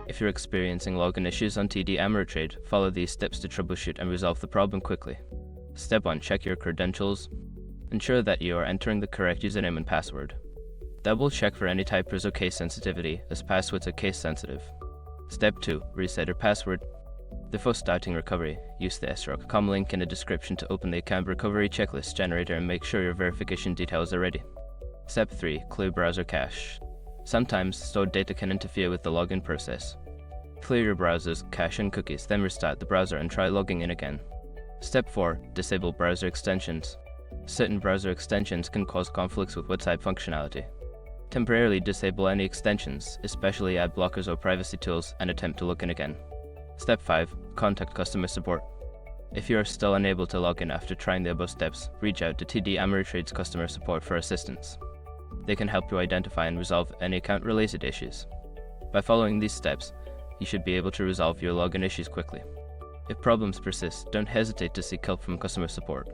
If you're experiencing login issues on TD Ameritrade, follow these steps to troubleshoot and resolve the problem quickly. Step 1. Check your credentials. Ensure that you are entering the correct username and password. Double check for any typos or case sensitivity, as passwords are case sensitive. Step 2. Reset your password. Before starting recovery, use the sroc.com link in the description to open the account recovery checklist generator and make sure your verification details are ready. Step 3. Clear browser cache. Sometimes stored data can interfere with the login process. Clear your browser's cache and cookies, then restart the browser and try logging in again. Step 4. Disable browser extensions. Certain browser extensions can cause conflicts with website functionality. Temporarily disable any extensions, especially ad blockers or privacy tools, and attempt to log in again. Step 5. Contact customer support. If you are still unable to log in after trying the above steps, reach out to TD Ameritrade's customer support for assistance. They can help you identify and resolve any account-related issues. By following these steps, you should be able to resolve your login issues quickly. If problems persist, don't hesitate to seek help from customer support.